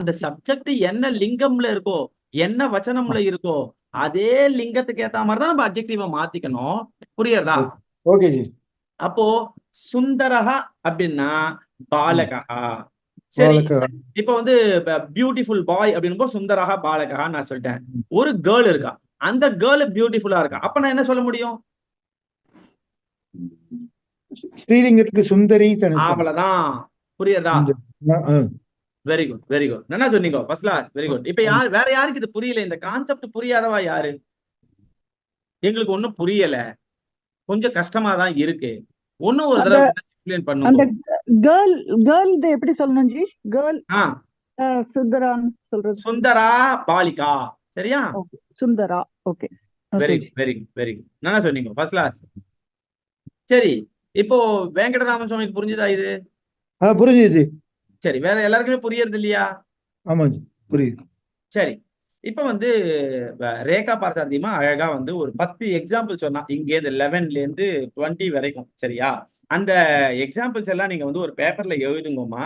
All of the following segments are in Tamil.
அந்த சப்ஜெக்ட் என்ன லிங்கம்ல இருக்கோ, என்ன வச்சனம்ல இருக்கோ, அதே லிங்கத்துக்கு ஏத்த மாதிரிதான் நம்ம அட்ஜெக்டிவ மாத்திக்கணும். புரியுறதா? Okay G. அப்போ சுந்தரஹா அப்படின்னா பாலகா. சரி, இப்ப வந்து பியூட்டிஃபுல் பாய் அப்படின்போ சுந்தரஹா பாலகா நான் சொல்லிட்டேன். ஒரு கேர்ள் இருக்கா, அந்த கேர்ள் பியூட்டிஃபுல்லா இருக்கா, அப்ப நான் என்ன சொல்ல முடியும்? ஸ்ரீலிங்கத்துக்கு சுந்தரி. அவ்வளவுதான். புரியுறதா? Very good, very good. என்ன சொன்னீங்க? First class. Very good. இப்ப வேற யாருக்கு இது புரியல? இந்த கான்செப்ட் புரியாதவா யாரு? எங்களுக்கு ஒண்ணும் புரியல, கொஞ்சம் கஷ்டமா தான் இருக்கு. ஒன்னும் ஒரு தடவை எக்ஸ்பிளைன் பண்ணுங்க. அந்த கேர்ள் எப்படி சொல்லணும் ஜி? கேர்ள் சுந்தரான்னு சொல்றது. சுந்தரா பாலிகா. சரியா? சுந்தரா. Okay. Very good, very good, very good. என்ன சொன்னீங்க? First class. சரி, இப்போ வெங்கடராமன் சுவாமிக்கு புரிஞ்சுதா இது? புரிஞ்சுது. சரி, வேற எல்லாருக்குமே புரியறது இல்லையா? ஆமா புரியுது. சரி, இப்ப வந்து ரேகா பார்சாரதியமா அழகா வந்து ஒரு 10 எக்ஸாம்பிள் சொன்னா, இங்க இருந்து 11ல இருந்து 20 வரைக்கும். சரியா? அந்த எக்ஸாம்பிள்ஸ் எல்லாம் நீங்க வந்து ஒரு பேப்பர்ல எழுதுங்கம்மா.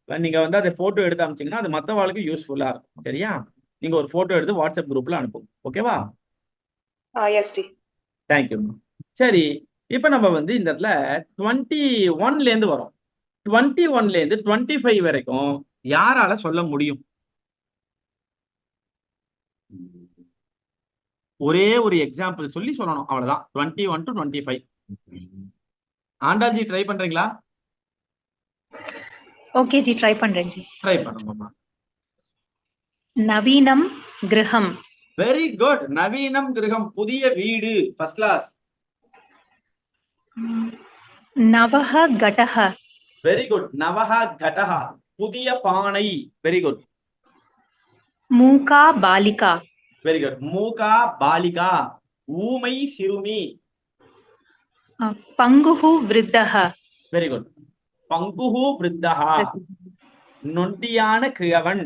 நீங்க வந்து அதை போட்டோ எடுத்து அனுப்பிச்சீங்கன்னா அது மத்தவாளுக்கு யூஸ்ஃபுல்லா இருக்கும். சரியா? நீங்க ஒரு போட்டோ எடுத்து வாட்ஸ்அப் குரூப்ல அனுப்புங்க. ஓகேவா? எஸ் டி. தேங்க்யூ. சரி, இப்ப நம்ம வந்து இந்த இடத்துல 21ல இருந்து வரோம். 21ல இருந்து 25 வரைக்கும் யாரால சொல்ல முடியும்? ஒரே ஒரு எக்ஸாம்பிள் சொல்லி சொல்லணும், அவ்வளவுதான். 21 to 25. ஆண்டாள்ஜி ட்ரை பண்றீங்களா? ஓகே ஜி, ட்ரை பண்றேன் ஜி. ட்ரை பண்ணுங்கம்மா. நவீனம் கிரகம். Very good. நவீனம் கிரகம், புதிய வீடு. First class. நவஹ கடஹ. Very good. நவஹ கடஹ, புதிய பானை. Very good. மூகா பாலிகா. Very good. மூகா பாலிகா, ஊமை சிறுமி. பங்குஹு விருத்தஹ. Very good. பங்குஹு விருத்தஹ, நொண்டியான கிழவன்.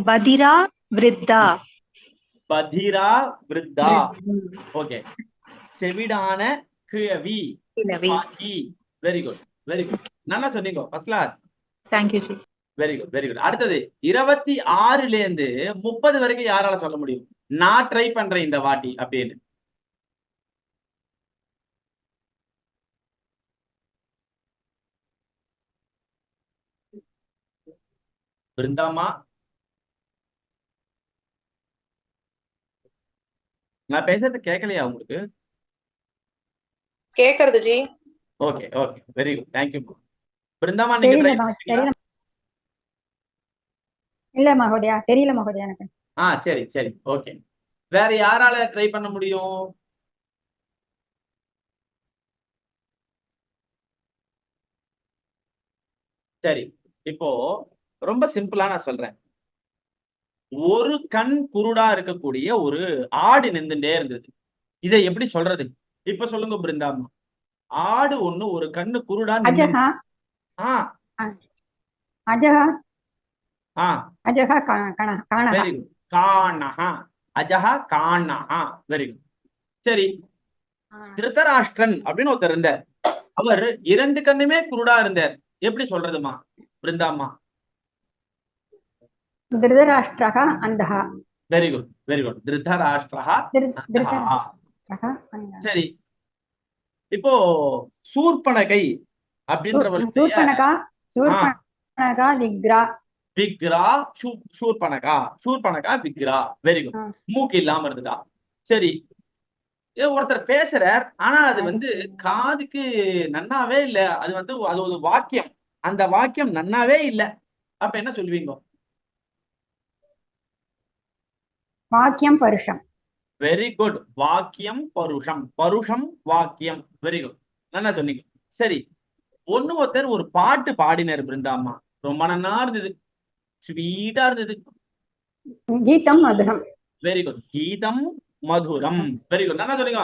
பதிரா விருத்தா. பதிரா விருத்தா. ஓகே. செவிடான கிழவி. Very good, very good. நல்லா சொன்னீங்க. First class. Thank you ji. Very good, very good. அடுத்தது 26ல இருந்து 30 வரைக்கும் யாரால சொல்ல முடியும்? நான் ட்ரை பண்றேன் இந்த வாட்டி அப்படின்னு. பிருந்தாமா, நான் பேசுறது கேட்கலையா உங்களுக்கு? கேக்குறது ji. Okay, okay, very good. Thank you. பிருந்தாமா, நீங்க ட்ரை பண்ணீங்களா? இல்ல மகோதயா, தெரியல மகோதயா எனக்கு. சரி, சரி, ஓகே. வேற யாரால ட்ரை பண்ண முடியும்? சரி, இப்போ ரொம்ப சிம்பிளா நான் சொல்றேன். ஒரு கண் குருடா இருக்கக்கூடிய ஒரு ஆடு நின்றுட்டே இருந்தது. இதை எப்படி சொல்றது? இப்ப சொல்லுங்க பிருந்தாமா. ஆடு ஒண்ணு ஒரு கண்ணு குருடா அஜஹா. அஜஹா. அஜஹா காணஹா. Very good. காணஹா. அஜஹா காணஹா. Very good. சரி, திருதராஷ்டிரன் அப்படின்னு ஒருத்தர் இருந்தார். அவர் 2 கண்ணுமே குருடா இருந்தார். எப்படி சொல்றதுமா பிருந்தாமா? திருதராஷ்டிரஹா அந்தஹா. Very good, very good. திருதராஷ்டிரஹா அந்தஹா. சரி, இப்போ சூர்பனகை அப்படின்றவர். சூர்பனகா. சூர்பனகா விக்ரா. விக்ரா, சூர்பனகா. சூர்பனகா விக்ரா. Very good. மூக்கு இல்லாம இருந்துட்டா. சரி, ஒருத்தர் பேசுறார், ஆனா அது வந்து காதுக்கு நன்னாவே இல்ல. அது வந்து அது ஒரு வாக்கியம், அந்த வாக்கியம் நன்னாவே இல்ல. அப்ப என்ன சொல்லுவீங்க? வாக்கியம் பருஷம். Very good. வாக்கியம் பருஷம். பருஷம் வாக்கியம். வெரி குட், நல்லா சொன்னீங்க. சரி, ஒருத்தர் ஒரு பாட்டு பாடினார் பிருந்தாமா, ரொம்ப நன்னா இருந்தது, ஸ்வீட்டா இருந்தது. கீதம் மதுரம். Very good. கீதம் மதுரம். வெரி குட், நல்லா சொன்னீங்க.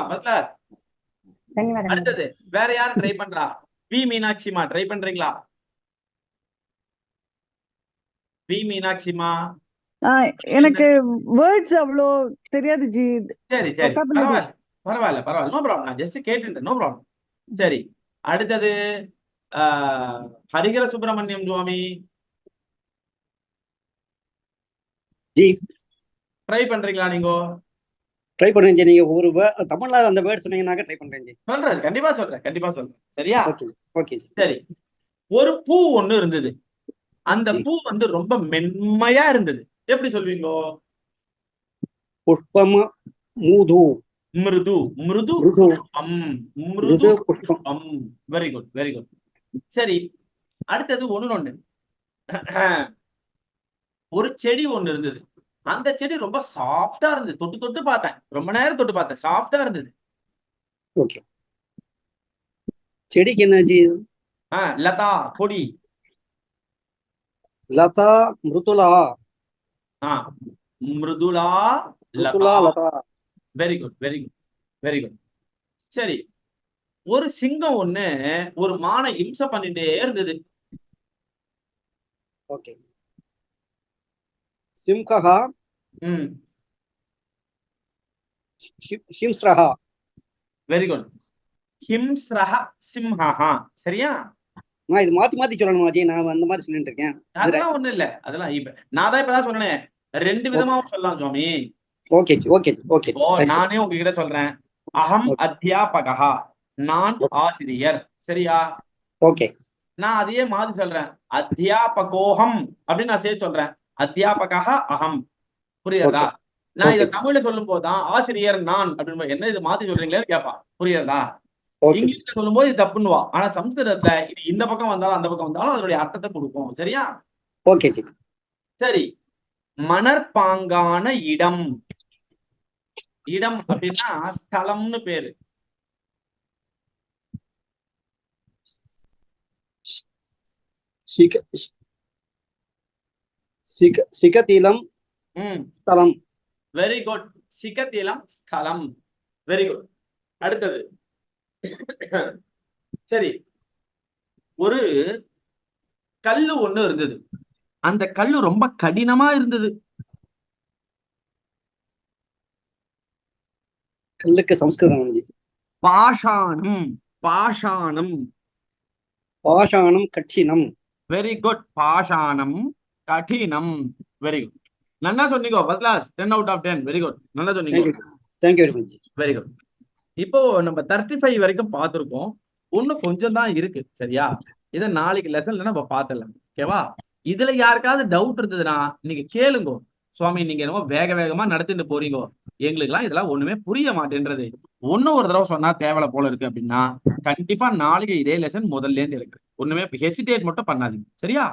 அடுத்தது வேற யாரு ட்ரை பண்றா? வி மீனாட்சிமா ட்ரை பண்றீங்களா? வி மீனாட்சிமா. எனக்கு வேர்ட்ஸ் அவ்வளோ தெரியாது ஜி. சரி, சரி, பரவாயில்ல, பரவாயில்ல, பரவாயில்ல. No problem. நான் ஜஸ்ட் கேட்டுட்டேன். No problem. சரி, அடுத்தது ஹரிகர சுப்பிரமணியம் சுவாமி. ஜி ட்ரை பண்றீங்களா நீங்க? ட்ரை பண்ணுறேன் ஜி. நீங்கள் ஒரு தமிழில் அந்த வேர்ட் சொன்னீங்கன்னாக்க ட்ரை பண்ணுறேன் ஜி. சொல்றேன், கண்டிப்பா சொல்றேன். சரியா? Okay okay ji. சரி. ஒரு பூ ஒண்ணு இருந்தது. அந்த ஜி. பூ வந்து ரொம்ப மென்மையா இருந்தது. எப்படி சொல்வீங்க? புஷ்பம் மூது. மிருது. மிருது மிருது. புஷ்பம். மிருது மிருது புஷ்பம். புஷ்பம். Very good, very good. சரி, அடுத்தது ஒண்ணு. ஒரு செடி ஒண்ணு இருந்தது. அந்த செடி ரொம்ப சாஃப்டா இருந்தது. தொட்டு தொட்டு பார்த்தேன், ரொம்ப நேரம் தொட்டு பார்த்தேன், சாஃப்டா இருந்தது. ஓகே. செடிக்கு என்ன ஜி? லதா, கொடி. லதா மிருதுலா. மிருதுலா மிருதுலா லதா. லதா. Very good, very good, very good. சரி, ஒரு சிங்கம் ஒண்ணு ஒரு மானை இம்சை பண்ணிட்டே இருந்தது. ஓகே. சிம்கஹா ஹிம்ஸ்ரஹா. Very good. ஹிம்ஸ்ரஹ சிம்ஹா. சரியா? நான் இது மாத்தி மாத்தி சொல்லணுமா ஜி? நான் அந்த மாதிரி சொல்லிட்டு இருக்கேன். அதெல்லாம் ஒண்ணு இல்ல. அதெல்லாம் நான் தான் இப்பதான் சொன்னேன், 2 விதமாவும் சொல்லலாம் சுவாமி. Okay ji, okay ji, okay ji. நானே உங்ககிட்ட சொல்றேன், அகம் அத்தியாபகா, நான் ஆசிரியர். சரியா? ஓகே. நான் அதையே மாத்தி சொல்றேன், அத்தியாபகோகம் அப்படின்னு நான் சேர்த்து சொல்றேன். அத்தியாபகா அகம். புரியுறதா? நான் இதை தமிழ்ல சொல்லும் போதுதான் ஆசிரியர் நான் அப்படின்னு என்ன இது மாத்தி சொல்றீங்களே கேப்பா. புரியுறதா? இங்கிலீஷ்ல சொல்லும் போது இது தப்புன்னுவா. ஆனா சம்ஸ்கிருதத்துல இது இந்த பக்கம் வந்தாலும் அந்த பக்கம் வந்தாலும் அதனுடைய அர்த்தத்தை கொடுக்கும். சரியா? ஓகே ஜி. சரி, மணற்பாங்கான இடம். இடம் அப்படின்னா ஸ்தலம்னு பேரு. சிகதிலம் ஸ்தலம். Very good. சிகதிலம் ஸ்தலம். Very good. அடுத்தது. சரி, ஒரு கல்லு ஒண்ணு இருந்தது. அந்த கல்லு ரொம்ப கடினமா இருந்தது. கல்லுக்கு சம்ஸ்கிருதம் ஜி. பாஷாணம். பாஷாணம். பாஷாணம் கঠিனம். Very good. பாஷாணம் கடினம். Very good. நல்லா சொன்னீங்க. First class. 10 out of 10. Very good. நல்லா சொன்னீங்க. Thank you very much. Very good. இப்போ நம்ம 35 வரைக்கும் பார்த்திருக்கோம். இன்னும் கொஞ்சம் தான் இருக்கு. சரியா? இதை நாளைக்கு லெசன்ல நம்ம பார்த்துடலாம். ஓகேவா? இதுல யாருக்காவது டவுட் இருந்ததுன்னா நீங்க கேளுங்க. சுவாமி, நீங்க என்னமோ வேக வேகமா நடத்திட்டு போறீங்க, எங்களுக்கு எல்லாம் இதெல்லாம் ஒண்ணுமே புரிய மாட்டேன்றது. ஒன்னும் ஒரு தடவை சொன்னா தேவலை போல இருக்கு அப்படின்னா கண்டிப்பா நாளைக்கு இதே லெசன் முதல்ல இருந்து இருக்கு. ஒண்ணுமே ஹெசிடேட் மட்டும் பண்ணாதீங்க. சரியா?